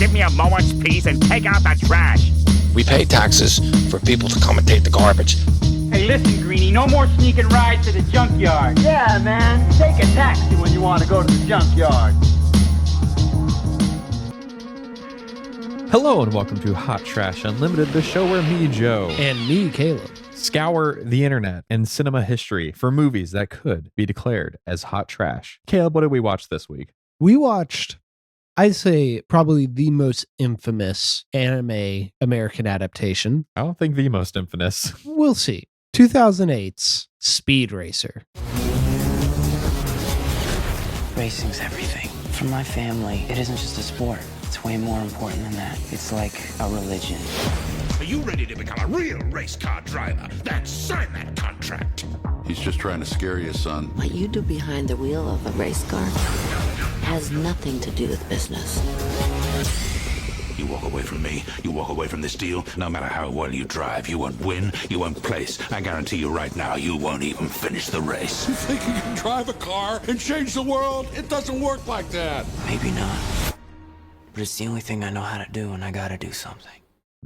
give me a moment's peace and take out the trash. We pay taxes for people to come and take the garbage. Hey, listen, Greenie, no more sneaking rides to the junkyard. Yeah, man, take a taxi when you want to go to the junkyard. Hello and welcome to Hot Trash Unlimited, the show where me, Joe, and me, Caleb, scour the internet and cinema history for movies that could be declared as hot trash. Caleb, what did we watch this week? We watched, I'd say, probably the most infamous anime American adaptation. I don't think the most infamous. We'll see. 2008's Speed Racer. Racing's everything. For my family, it isn't just a sport. It's way more important than that. It's like a religion. Are you ready to become a real race car driver? Then sign that contract. He's just trying to scare you, son. What you do behind the wheel of a race car has nothing to do with business. You walk away from me, you walk away from this deal, no matter how well you drive, you won't win, you won't place. I guarantee you right now, you won't even finish the race. You think you can drive a car and change the world? It doesn't work like that. Maybe not. But it's the only thing I know how to do, and I gotta do something.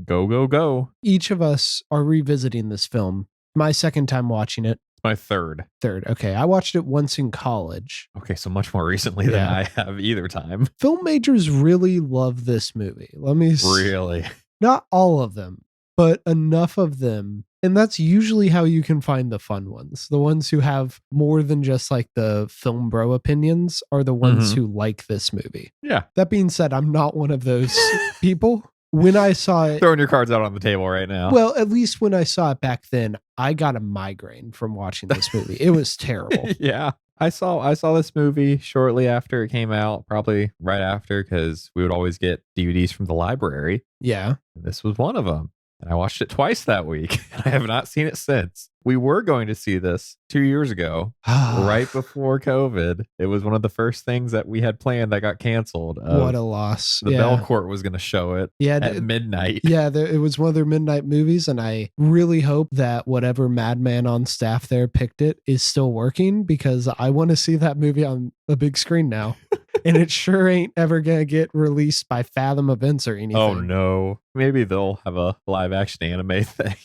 Go, go, go. Each of us are revisiting this film. My second time watching it. It's my third. Okay, I watched it once in college. Okay, so much more recently than I have either time. Film majors really love this movie. Really? Not all of them, but enough of them. And that's usually how you can find the fun ones. The ones who have more than just like the film bro opinions are the ones who like this movie. Yeah. That being said, I'm not one of those people. When I saw it, Throwing your cards out on the table right now. well, at least when I saw it back then, I got a migraine from watching this movie. It was terrible. Yeah. I saw this movie shortly after it came out, probably right after, because we would always get DVDs from the library. Yeah. This was one of them. And I watched it twice that week. I have not seen it since. We were going to see this 2 years ago, right before COVID. It was one of the first things that we had planned that got canceled. What a loss. The Belcourt was going to show it at midnight. Yeah, it was one of their midnight movies, and I really hope that whatever madman on staff there picked it is still working, because I want to see that movie on a big screen now. And it sure ain't ever going to get released by Fathom Events or anything. Oh, no. Maybe they'll have a live action anime thing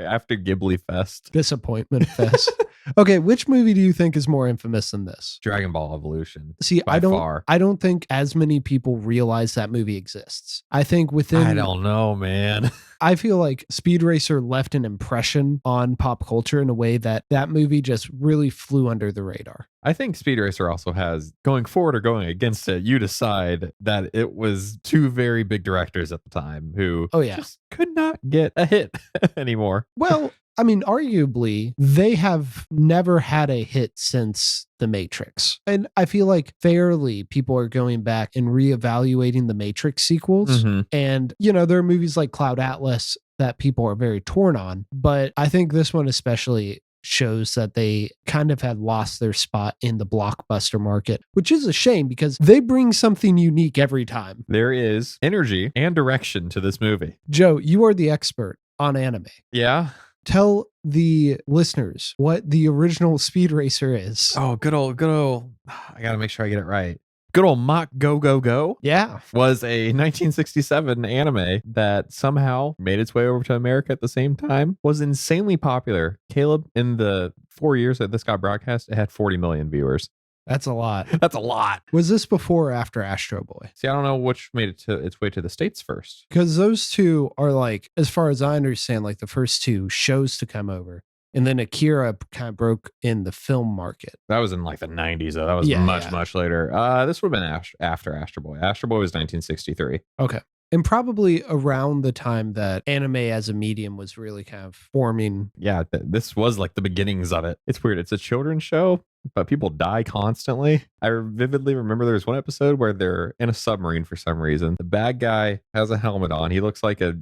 after Ghibli Fest. Disappointment Fest. Okay, which movie do you think is more infamous than this? Dragon Ball Evolution. See, I don't think as many people realize that movie exists. I think I don't know, man. I feel like Speed Racer left an impression on pop culture in a way that movie just really flew under the radar. I think Speed Racer also has, going forward or going against it, you decide that it was two very big directors at the time who just could not get a hit anymore. Well, I mean, arguably, they have never had a hit since The Matrix. And I feel like fairly people are going back and reevaluating the Matrix sequels. And, there are movies like Cloud Atlas that people are very torn on. But I think this one especially shows that they kind of had lost their spot in the blockbuster market, which is a shame because they bring something unique every time. There is energy and direction to this movie. Joe, you are the expert on anime. Yeah. Tell the listeners what the original Speed Racer is. Oh, good old. I got to make sure I get it right. Good old Mach Go Go Go. Yeah. Was a 1967 anime that somehow made its way over to America at the same time. Was insanely popular. Caleb, in the 4 years that this got broadcast, it had 40 million viewers. That's a lot. That's a lot. Was this before or after Astro Boy? See, I don't know which made it to its way to the States first. Because those two are like, as far as I understand, like the first two shows to come over. And then Akira kind of broke in the film market. That was in like the 90s, though. That was much later. This would have been after Astro Boy. Astro Boy was 1963. Okay. And probably around the time that anime as a medium was really kind of forming. Yeah, this was like the beginnings of it. It's weird. It's a children's show, but people die constantly. I vividly remember there was one episode where they're in a submarine for some reason. The bad guy has a helmet on. He looks like a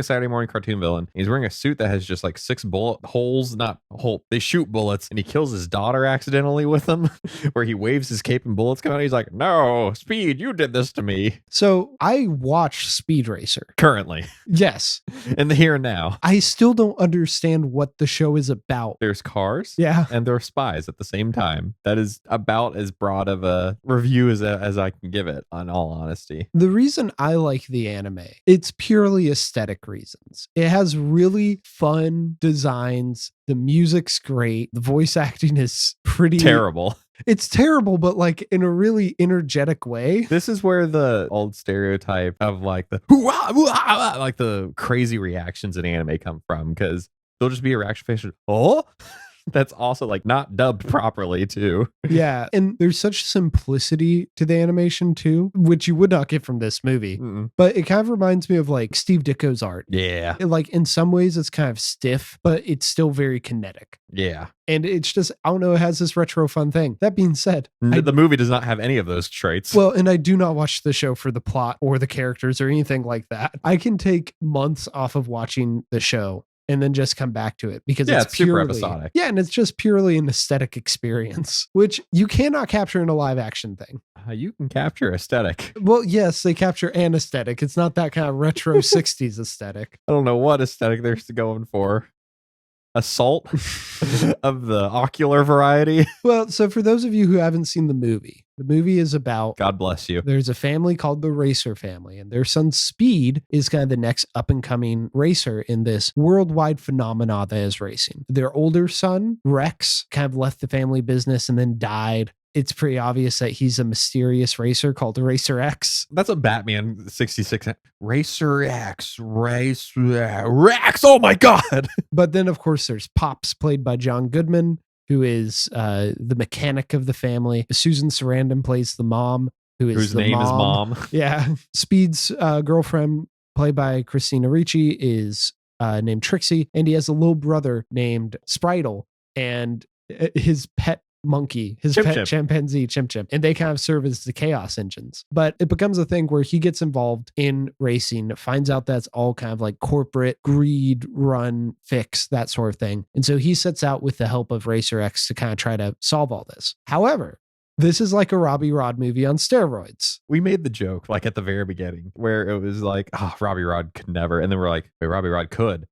Saturday morning cartoon villain. He's wearing a suit that has just like 6 bullet holes, not hole. They shoot bullets, and he kills his daughter accidentally with them, where he waves his cape and bullets come out. He's like, "No, Speed, you did this to me." So I watch Speed Racer currently. Yes, in the here and now. I still don't understand what the show is about. There's cars, yeah, and there are spies at the same same time. That is about as broad of a review as I can give it, in all honesty. The reason I like the anime, it's purely aesthetic reasons. It has really fun designs. The music's great. The voice acting is pretty terrible. It's terrible, but like in a really energetic way. This is where the old stereotype of like the hoo-ah, like the crazy reactions in anime come from, because there'll just be a reaction face. Oh, that's also like not dubbed properly too. Yeah. And there's such simplicity to the animation too, which you would not get from this movie. Mm-mm. But it kind of reminds me of like Steve Ditko's art. Yeah. Like in some ways it's kind of stiff, but it's still very kinetic. Yeah. And it's just, I don't know, it has this retro fun thing. That being said, the movie does not have any of those traits. Well, and I do not watch the show for the plot or the characters or anything like that. I can take months off of watching the show and then just come back to it because it's super purely, episodic. Yeah, and it's just purely an aesthetic experience, which you cannot capture in a live action thing. You can capture aesthetic. Well, yes, they capture an aesthetic. It's not that kind of retro 60s aesthetic. I don't know what aesthetic they're going for. Assault of the ocular variety. Well, so for those of you who haven't seen the movie is about, God bless you, there's a family called the Racer family, and their son Speed is kind of the next up and coming racer in this worldwide phenomena that is racing. Their older son, Rex, kind of left the family business and then died. It's pretty obvious that he's a mysterious racer called Racer X. That's a Batman 66. Racer X. Rex. Oh my God. But then, of course, there's Pops, played by John Goodman, who is the mechanic of the family. Susan Sarandon plays the mom, whose name is Mom. Yeah. Speed's girlfriend, played by Christina Ricci, is named Trixie. And he has a little brother named Spritle. And his pet monkey, his pet chimpanzee, Chim Chim, and they kind of serve as the chaos engines. But it becomes a thing where he gets involved in racing, finds out that's all kind of like corporate greed, run, fix, that sort of thing. And so he sets out with the help of Racer X to kind of try to solve all this. However, this is like a Robbie Rod movie on steroids. We made the joke like at the very beginning where it was like, oh, Robbie Rod could never. And then we're like, wait, Robbie Rod could.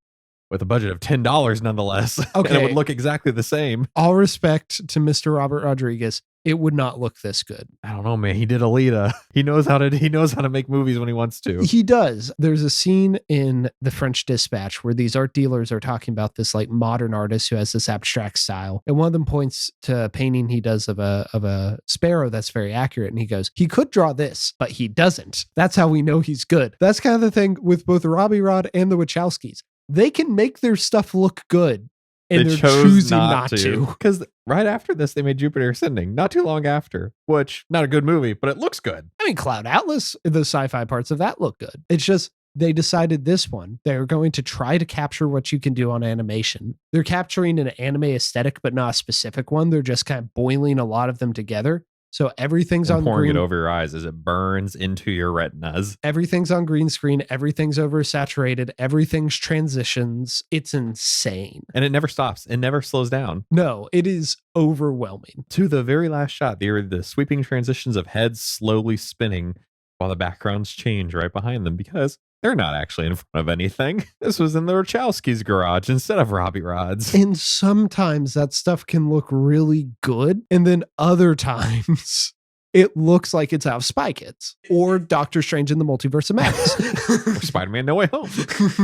With a budget of $10 nonetheless. Okay. And it would look exactly the same. All respect to Mr. Robert Rodriguez. It would not look this good. I don't know, man. He did Alita. He knows how to make movies when he wants to. He does. There's a scene in The French Dispatch where these art dealers are talking about this like modern artist who has this abstract style. And one of them points to a painting he does of a sparrow that's very accurate. And he goes, he could draw this, but he doesn't. That's how we know he's good. That's kind of the thing with both Robbie Rod and the Wachowskis. They can make their stuff look good, and they're choosing not to. Because right after this, they made Jupiter Ascending, not too long after, which, not a good movie, but it looks good. I mean, Cloud Atlas, the sci-fi parts of that look good. It's just, they decided this one, they're going to try to capture what you can do on animation. They're capturing an anime aesthetic, but not a specific one. They're just kind of boiling a lot of them together. So everything's on pouring green, it over your eyes as it burns into your retinas. Everything's on green screen. Everything's oversaturated. Everything's transitions. It's insane. And it never stops. It never slows down. No, it is overwhelming. To the very last shot, the sweeping transitions of heads slowly spinning while the backgrounds change right behind them because they're not actually in front of anything. This was in the Wachowskis' garage instead of Robbie Rod's. And sometimes that stuff can look really good. And then other times it looks like it's out of Spy Kids or Doctor Strange in the Multiverse of Madness. Or Spider-Man No Way Home.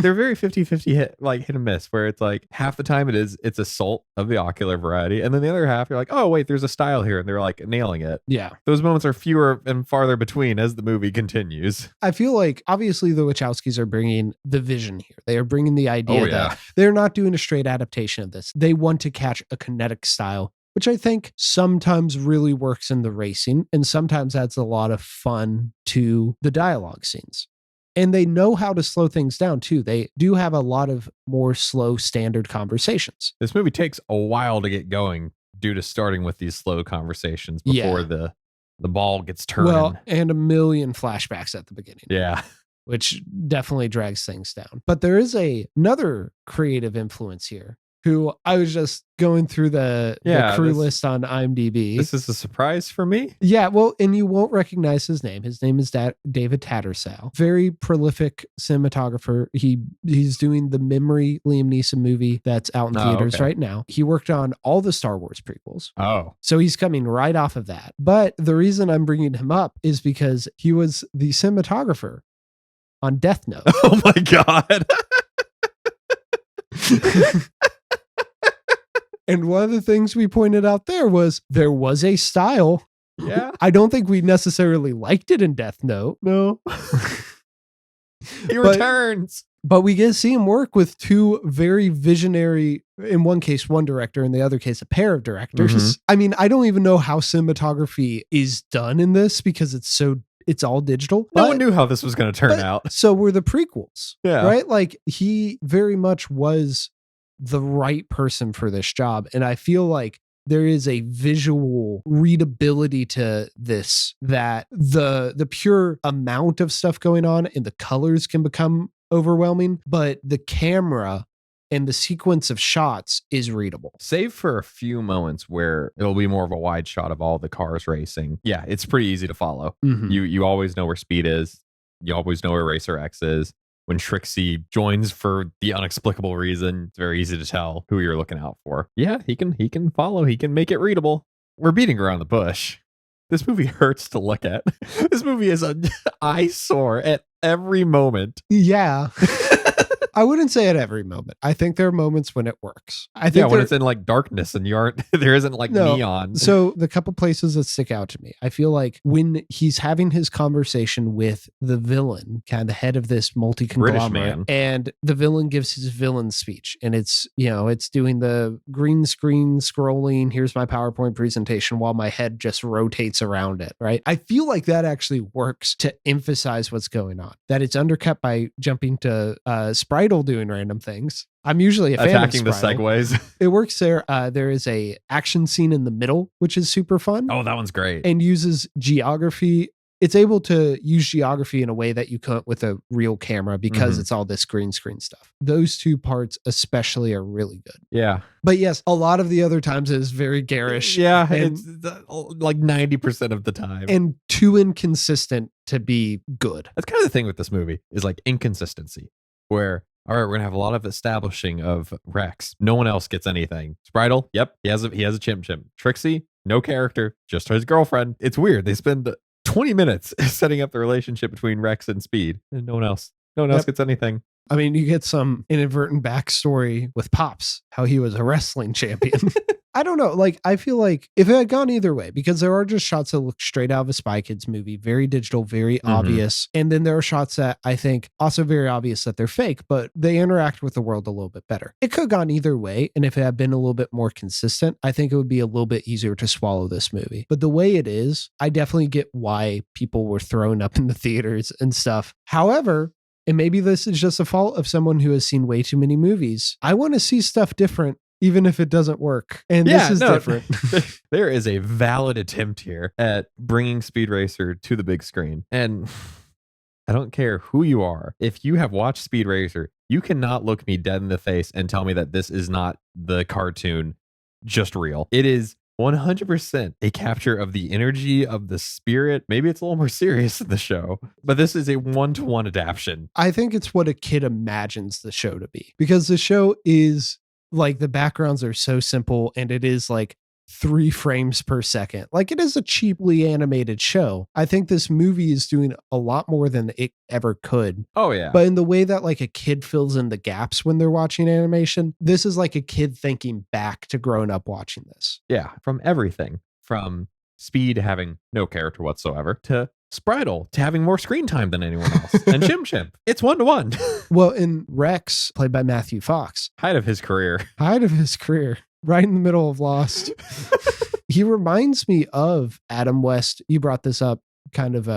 They're very 50-50 hit and miss, where it's like half the time it's assault of the ocular variety. And then the other half, you're like, oh, wait, there's a style here. And they're like nailing it. Yeah. Those moments are fewer and farther between as the movie continues. I feel like obviously the Wachowskis are bringing the vision here. They are bringing the idea that they're not doing a straight adaptation of this. They want to catch a kinetic style, which I think sometimes really works in the racing and sometimes adds a lot of fun to the dialogue scenes. And they know how to slow things down too. They do have a lot of more slow standard conversations. This movie takes a while to get going due to starting with these slow conversations before the ball gets turned. Well, and a million flashbacks at the beginning. Yeah. Which definitely drags things down. But there is another creative influence here. who I was just going through the crew list on IMDb. This is a surprise for me. Yeah, well, and you won't recognize his name. His name is David Tattersall. Very prolific cinematographer. He's doing the Memory Liam Neeson movie that's out in theaters right now. He worked on all the Star Wars prequels. Oh. So he's coming right off of that. But the reason I'm bringing him up is because he was the cinematographer on Death Note. Oh my God. And one of the things we pointed out there was a style. Yeah. I don't think we necessarily liked it in Death Note. No. He returns. But we get to see him work with two very visionary, in one case, one director, in the other case, a pair of directors. Mm-hmm. I mean, I don't even know how cinematography is done in this because it's all digital. No one knew how this was going to turn out. So were the prequels. Yeah. Right? Like he very much was the right person for this job. And I feel like there is a visual readability to this that the pure amount of stuff going on and the colors can become overwhelming, but the camera and the sequence of shots is readable. Save for a few moments where it'll be more of a wide shot of all the cars racing. Yeah, it's pretty easy to follow. Mm-hmm. You always know where Speed is. You always know where Racer X is. When Trixie joins for the inexplicable reason, it's very easy to tell who you're looking out for. Yeah, he can follow. He can make it readable. We're beating around the bush. This movie hurts to look at. This movie is an eyesore at every moment. Yeah. I wouldn't say at every moment. I think there are moments when it works. I think when it's in like darkness and you aren't, there isn't like neon. So the couple places that stick out to me, I feel like when he's having his conversation with the villain, kind of the head of this multi-conglomerate, and the villain gives his villain speech, and it's doing the green screen scrolling. Here's my PowerPoint presentation while my head just rotates around it. Right. I feel like that actually works to emphasize what's going on. That it's undercut by jumping to Sprite doing random things. I'm usually a fan attacking of the segues. It works there. There is a action scene in the middle, which is super fun. Oh, that one's great. And uses geography. It's able to use geography in a way that you couldn't with a real camera because it's all this green screen stuff. Those two parts especially are really good. Yeah. But yes, a lot of the other times it is very garish. Yeah, and, it's like 90% of the time. And too inconsistent to be good. That's kind of the thing with this movie is like inconsistency, where all right, we're gonna have a lot of establishing of Rex. No one else gets anything. Spritle, yep, he has a chimp. Trixie, no character, just his girlfriend. It's weird. They spend 20 minutes setting up the relationship between Rex and Speed, and no one else gets anything. I mean, you get some inadvertent backstory with Pops, how he was a wrestling champion. I don't know. Like, I feel like if it had gone either way, because there are just shots that look straight out of a Spy Kids movie, very digital, very obvious. And then there are shots that I think also very obvious that they're fake, but they interact with the world a little bit better. It could have gone either way. And if it had been a little bit more consistent, I think it would be a little bit easier to swallow this movie. But the way it is, I definitely get why people were thrown up in the theaters and stuff. However, and maybe this is just a fault of someone who has seen way too many movies, I want to see stuff different, even if it doesn't work. And this is different. There is a valid attempt here at bringing Speed Racer to the big screen. And I don't care who you are. If you have watched Speed Racer, you cannot look me dead in the face and tell me that this is not the cartoon just real. It is 100% a capture of the energy of the spirit. Maybe it's a little more serious in the show, but this is a 1-to-1 adaptation. I think it's what a kid imagines the show to be, because the show is like, the backgrounds are so simple and it is like 3 frames per second. Like, it is a cheaply animated show. I think this movie is doing a lot more than it ever could. Oh yeah. But in the way that like a kid fills in the gaps when they're watching animation, this is like a kid thinking back to growing up watching this. Yeah. From everything from Speed having no character whatsoever to Spritle to having more screen time than anyone else, and Chimp. It's 1-to-1. Well, in Rex, played by Matthew Fox, height of his career, right in the middle of Lost. He reminds me of Adam West. You brought this up kind of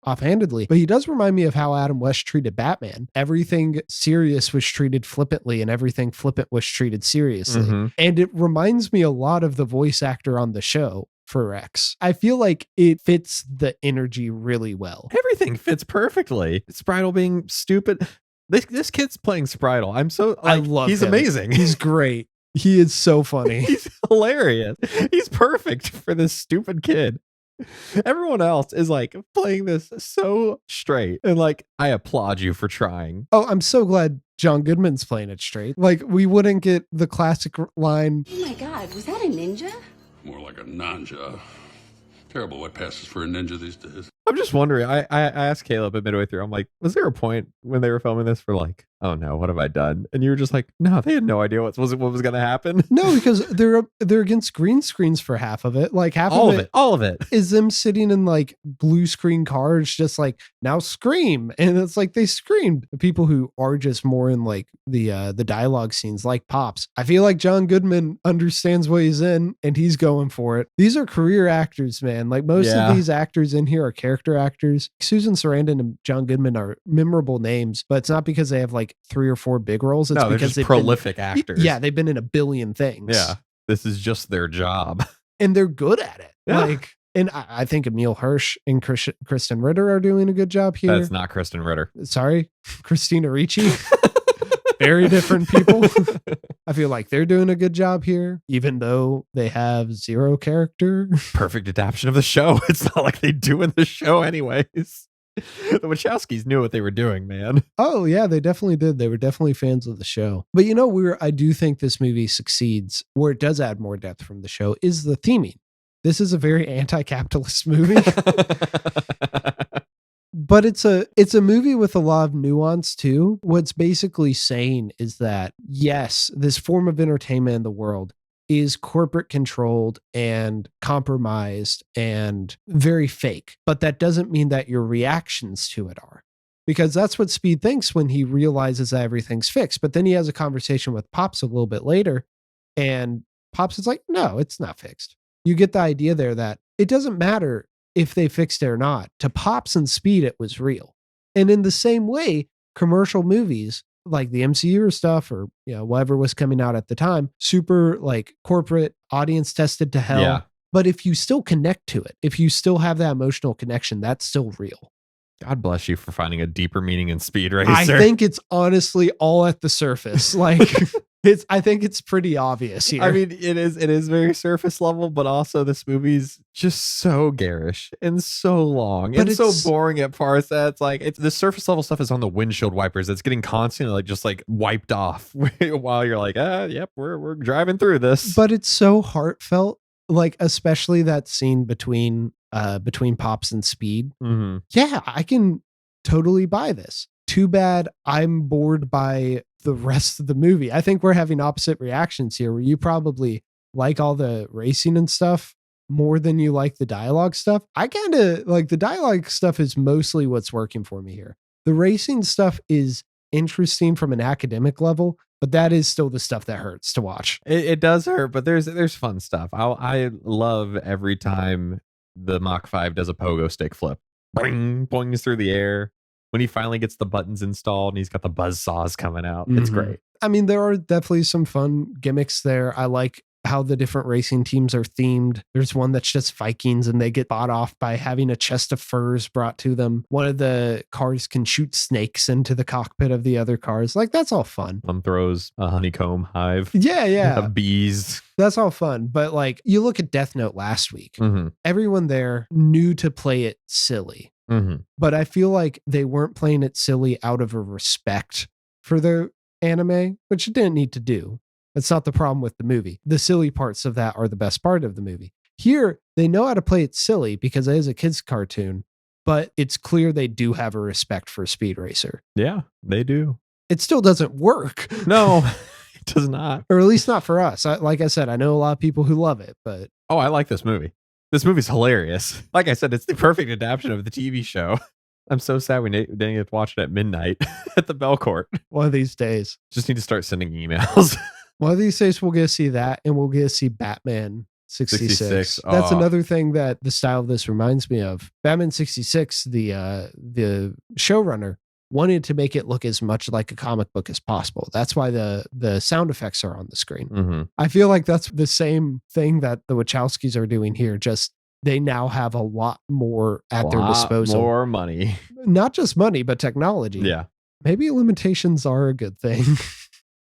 offhandedly, but he does remind me of how Adam West treated Batman. Everything serious was treated flippantly, and everything flippant was treated seriously. And it reminds me a lot of the voice actor on the show for Rex. I feel like it fits the energy really well. Everything fits perfectly. Spritle being stupid. This kid's playing Spritle. I'm so like, I love he's him. amazing. He's great. He is so funny. He's hilarious. He's perfect for this stupid kid. Everyone else is like playing this so straight. And like, I applaud you for trying. Oh, I'm so glad John Goodman's playing it straight. Like, we wouldn't get the classic line. Oh my god, was that a ninja? More like a ninja. Terrible what passes for a ninja these days. I'm just wondering. I asked Caleb at midway through. I'm like, was there a point when they were filming this for like, oh no, what have I done? And you were just like, no, they had no idea what was going to happen. No, because they're against green screens for half of it. Like half all of it, all of it is them sitting in like blue screen cars, just like now scream, and it's like they screamed. The people who are just more in like the dialogue scenes, like Pops. I feel like John Goodman understands what he's in, and he's going for it. These are career actors, man. Like most of these actors in here are character actors. Susan Sarandon and John Goodman are memorable names, but it's not because they have like 3 or 4 big roles. It's because they're prolific actors. Yeah, they've been in a billion things. Yeah, this is just their job, and they're good at it. Yeah. Like, and I think Emil Hirsch and Kristen Ritter are doing a good job here. That's not Kristen Ritter. Sorry, Christina Ricci. Very different people. I feel like they're doing a good job here, even though they have 0 character. Perfect adaptation of the show. It's not like they do in the show anyways. The Wachowskis knew what they were doing, man. Oh yeah, they definitely did. They were definitely fans of the show. But you know, I do think this movie succeeds where it does add more depth from the show is the theming. This is a very anti-capitalist movie. But it's a movie with a lot of nuance too. What's basically saying is that yes, this form of entertainment in the world is corporate controlled and compromised and very fake. But that doesn't mean that your reactions to it are. Because that's what Speed thinks when he realizes that everything's fixed. But then he has a conversation with Pops a little bit later, and Pops is like, no, it's not fixed. You get the idea there that it doesn't matter if they fixed it or not. To Pops and Speed, it was real. And in the same way, commercial movies like the MCU or stuff, or whatever was coming out at the time, super like corporate, audience tested to hell. Yeah. But if you still connect to it, if you still have that emotional connection, that's still real. God bless you for finding a deeper meaning in Speed Racer. I think it's honestly all at the surface. Like I think it's pretty obvious here. I mean, it is very surface level, but also this movie's just so garish and so long and so boring at parts that it's like the surface level stuff is on the windshield wipers. It's getting constantly like wiped off while you're like, yep, we're driving through this. But it's so heartfelt, like especially that scene between Pops and Speed. Mm-hmm. Yeah, I can totally buy this. Too bad I'm bored by the rest of the movie. I think we're having opposite reactions here, where you probably like all the racing and stuff more than you like the dialogue stuff. I kind of like the dialogue stuff is mostly what's working for me here. The racing stuff is interesting from an academic level, but that is still the stuff that hurts to watch. It does hurt, but there's fun stuff. I love every time the Mach 5 does a pogo stick flip. Boing, boings through the air. When he finally gets the buttons installed and he's got the buzz saws coming out. It's great. I mean, there are definitely some fun gimmicks there. I like how the different racing teams are themed. There's one that's just Vikings and they get bought off by having a chest of furs brought to them. One of the cars can shoot snakes into the cockpit of the other cars. Like, that's all fun. One throws a honeycomb hive. Yeah. Of bees. That's all fun. But like, you look at Death Note last week, everyone there knew to play it silly. But I feel like they weren't playing it silly out of a respect for the anime, which it didn't need to do. That's not the problem with the movie. The silly parts of that are the best part of the movie. Here, they know how to play it silly because it is a kid's cartoon, but it's clear they do have a respect for Speed Racer. Yeah, they do. It still doesn't work. No, it does not. Or at least not for us. Like I said, I know a lot of people who love it, but... Oh, I like this movie. This movie's hilarious. Like I said, it's the perfect adaptation of the TV show. I'm so sad we didn't get to watch it at midnight at the Bell Court. One of these days. Just need to start sending emails. One of these days we'll get to see that, and we'll get to see Batman 66. That's another thing that the style of this reminds me of. Batman 66, the showrunner, wanted to make it look as much like a comic book as possible. That's why the sound effects are on the screen. I feel like that's the same thing that the Wachowskis are doing here, just they now have a lot more at their disposal. More money. Not just money, but technology. Yeah. maybe limitations are a good thing.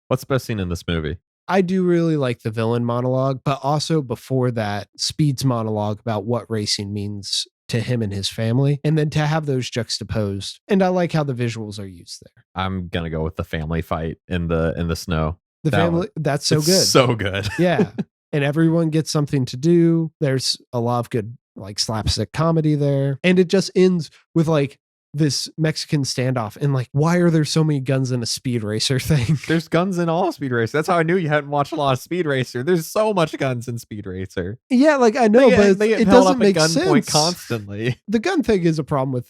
What's the best scene in this movie? I do really like the villain monologue, but also before that, Speed's monologue about what racing means to him and his family, and then to have those juxtaposed. And I like how the visuals are used there. I'm gonna go with the family fight in the snow. That's so good. So good. Yeah. And everyone gets something to do. There's a lot of good like slapstick comedy there. And it just ends with like this Mexican standoff. And like, why are there so many guns in a Speed Racer thing? There's guns in all Speed Racer. That's how I knew you hadn't watched a lot of Speed Racer. There's so much guns in Speed Racer. Yeah, like I know, but it doesn't make sense constantly. The gun thing is a problem with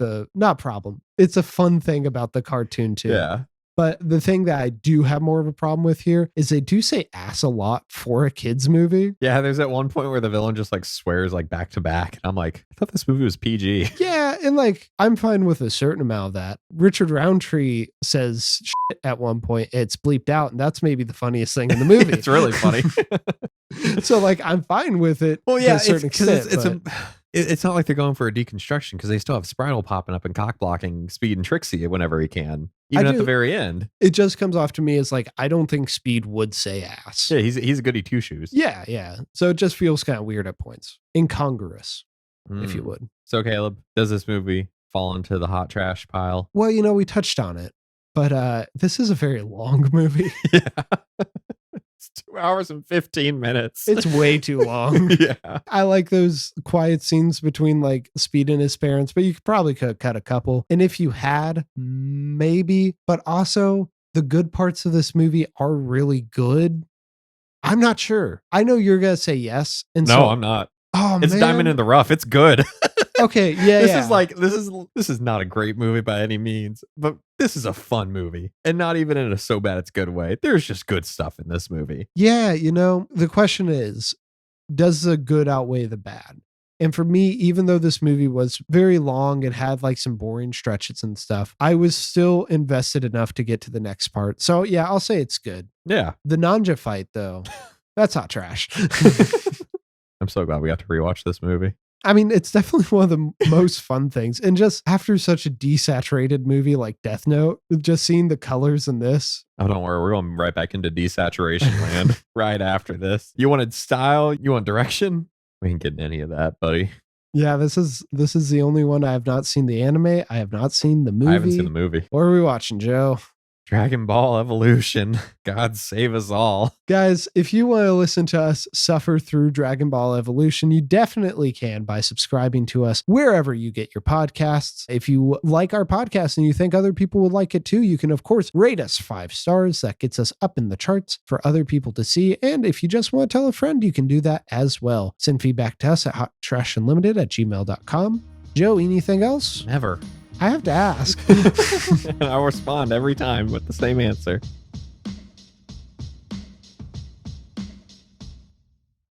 it's a fun thing about the cartoon too. Yeah. But the thing that I do have more of a problem with here is they do say ass a lot for a kid's movie. Yeah, there's at one point where the villain just like swears like back to back. And I'm like, I thought this movie was PG. Yeah, and like I'm fine with a certain amount of that. Richard Roundtree says shit at one point. It's bleeped out, and that's maybe the funniest thing in the movie. It's really funny. So like I'm fine with it. Well, yeah, to a certain extent, it's not like they're going for a deconstruction because they still have Spritle popping up and cock blocking Speed and Trixie whenever he can, even at the very end. It just comes off to me as like I don't think Speed would say ass. Yeah, he's a goody two shoes. Yeah. So it just feels kind of weird at points, incongruous, if you would. So Caleb, does this movie fall into the hot trash pile? Well, we touched on it, but this is a very long movie. Yeah. It's 2 hours and 15 minutes. It's way too long. Yeah. I like those quiet scenes between like Speed and his parents, but you probably could cut a couple. And if you had, maybe, but also the good parts of this movie are really good. I'm not sure. I know you're going to say yes. And no, I'm not. Oh, it's man. Diamond in the Rough. It's good. Okay, yeah. This is not a great movie by any means, but this is a fun movie, and not even in a so bad it's good way. There's just good stuff in this movie. Yeah, the question is, does the good outweigh the bad? And for me, even though this movie was very long and had like some boring stretches and stuff, I was still invested enough to get to the next part. So yeah, I'll say it's good. Yeah. The Nanja fight though, that's hot trash. I'm so glad we got to rewatch this movie. I mean, it's definitely one of the most fun things. And just after such a desaturated movie like Death Note, just seeing the colors in this. Oh, don't worry. We're going right back into desaturation land right after this. You wanted style? You want direction? We ain't getting any of that, buddy. Yeah, this is the only one. I have not seen the anime. I have not seen the movie. I haven't seen the movie. What are we watching, Joe? Dragon Ball Evolution. God save us all. Guys, if you want to listen to us suffer through Dragon Ball Evolution, you definitely can by subscribing to us wherever you get your podcasts. If you like our podcast and you think other people would like it too, you can, of course, rate us 5 stars. That gets us up in the charts for other people to see. And if you just want to tell a friend, you can do that as well. Send feedback to us at hottrashunlimited@gmail.com. Joe, anything else? Never. I have to ask. I'll respond every time with the same answer.